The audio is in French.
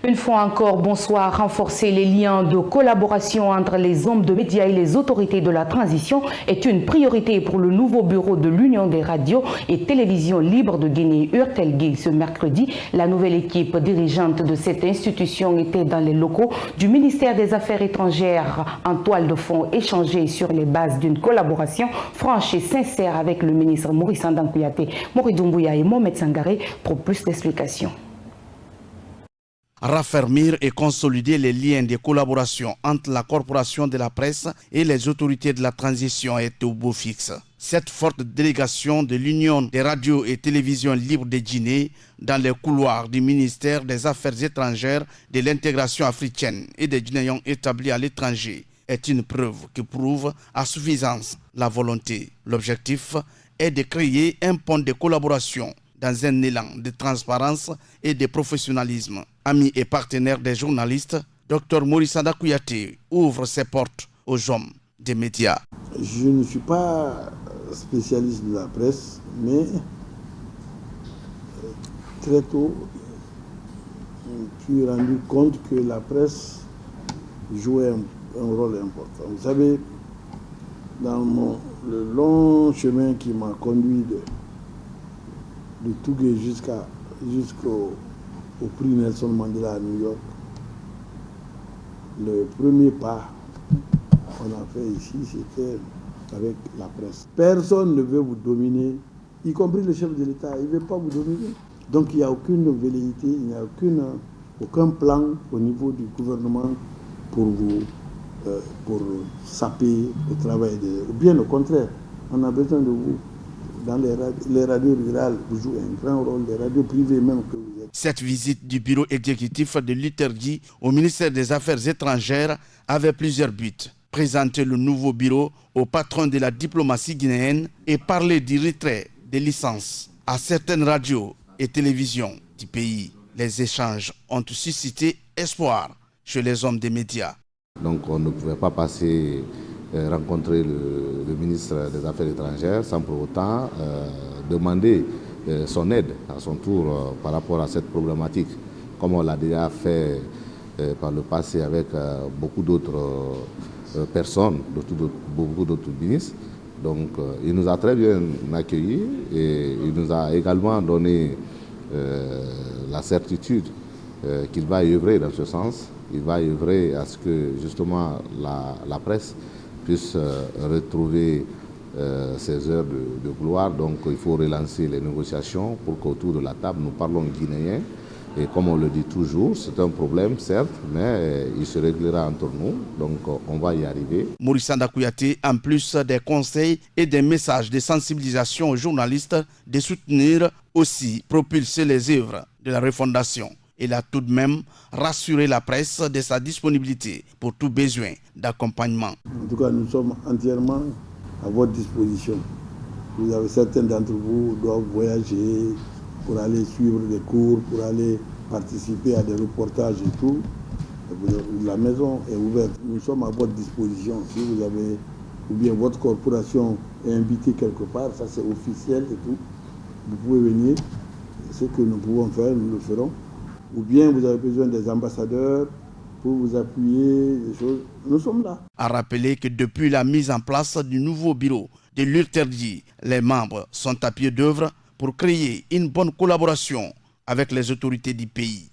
Une fois encore, bonsoir. Renforcer les liens de collaboration entre les hommes de médias et les autorités de la transition est une priorité pour le nouveau bureau de l'Union des radios et télévisions libres de Guinée, URTELGUI. Ce mercredi, la nouvelle équipe dirigeante de cette institution était dans les locaux du ministère des Affaires étrangères en toile de fond, échangée sur les bases d'une collaboration franche et sincère avec le ministre Maurice Ndankouyaté. Mori Doumbouya et Mohamed Sangaré pour plus d'explications. Raffermir et consolider les liens de collaboration entre la corporation de la presse et les autorités de la transition est au beau fixe. Cette forte délégation de l'Union des radios et télévisions libres de Guinée dans les couloirs du ministère des Affaires étrangères, de l'intégration africaine et des Guinéens établis à l'étranger est une preuve qui prouve à suffisance la volonté. L'objectif est de créer un pont de collaboration dans un élan de transparence et de professionnalisme. Ami et partenaire des journalistes, Dr Maurice Ndankouyaté ouvre ses portes aux hommes des médias. Je ne suis pas spécialiste de la presse, mais très tôt, je me suis rendu compte que la presse jouait un rôle important. Vous savez, dans le long chemin qui m'a conduit de Tougué jusqu'au prix Nelson Mandela à New York, le premier pas qu'on a fait ici, c'était avec la presse. Personne ne veut vous dominer, y compris le chef de l'État, il ne veut pas vous dominer. Donc il n'y a aucune velléité, il n'y a aucun plan au niveau du gouvernement pour saper le travail. Ou bien au contraire, on a besoin de vous. Dans les radios rurales, vous jouez un grand rôle, les radios privées même que vous êtes. Cette visite du bureau exécutif de l'URTELGUI au ministère des Affaires étrangères avait plusieurs buts. Présenter le nouveau bureau au patron de la diplomatie guinéenne et parler du retrait des licences à certaines radios et télévisions du pays. Les échanges ont suscité espoir chez les hommes des médias. Donc on ne pouvait pas passer rencontrer le ministre des Affaires étrangères sans pour autant demander son aide à son tour par rapport à cette problématique, comme on l'a déjà fait par le passé avec beaucoup d'autres personnes, beaucoup d'autres ministres. Donc il nous a très bien accueillis et il nous a également donné la certitude qu'il va œuvrer dans ce sens. Il va œuvrer à ce que justement la presse puisse retrouver ses heures de gloire. Donc il faut relancer les négociations pour qu'autour de la table nous parlons guinéen. Et comme on le dit toujours, c'est un problème certes, mais il se réglera entre nous, donc on va y arriver. Maurice Ndankouyaté, en plus des conseils et des messages de sensibilisation aux journalistes, de soutenir aussi, propulser les œuvres de la refondation. Il a tout de même rassuré la presse de sa disponibilité pour tout besoin d'accompagnement. En tout cas, nous sommes entièrement à votre disposition. Vous avez certains d'entre vous doivent voyager pour aller suivre des cours, pour aller participer à des reportages et tout. La maison est ouverte. Nous sommes à votre disposition. Si vous avez, ou bien votre corporation est invitée quelque part, ça c'est officiel et tout, vous pouvez venir. Ce que nous pouvons faire, nous le ferons. Ou bien vous avez besoin des ambassadeurs pour vous appuyer, des choses. Nous sommes là. À rappeler que depuis la mise en place du nouveau bureau de l'URTELGUI, les membres sont à pied d'œuvre pour créer une bonne collaboration avec les autorités du pays.